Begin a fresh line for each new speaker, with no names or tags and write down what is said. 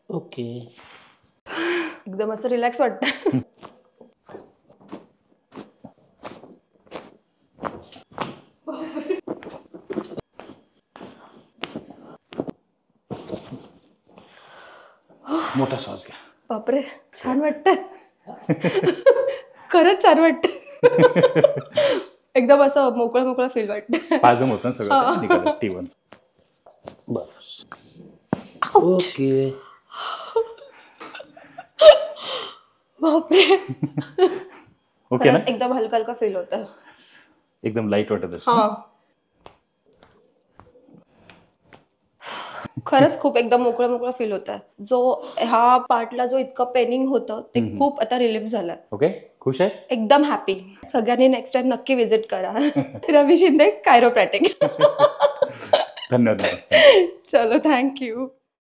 Okay.
एकदम असं relax वाटतं.
मोठा श्वास घ्या.
बापरे, छान वाटतं. खरंच छान वाटतं. एकदम असं मोकळं मोकळं फील वाटतं.
स्पाझम होतं सगळं निघालं T1. बस. ओके.
बापरे.
ओके ना?
खरंच एकदम हलका हलका फील होतं.
एकदम लाईट वाटत असेल.
हा, खरंच खूप एकदम मोकळं मोकळं फील होतं. जो ह्या पार्टला जो इतकं पेनिंग होतं ते खूप आता रिलीफ झालं.
ओके, खुश आहे?
एकदम हॅपी. सगळ्यांनी नेक्स्ट टाइम नक्की विजिट करा. रवी शिंदे कायरोप्रॅक्टिक.
धन्यवाद.
चलो, थँक्यू.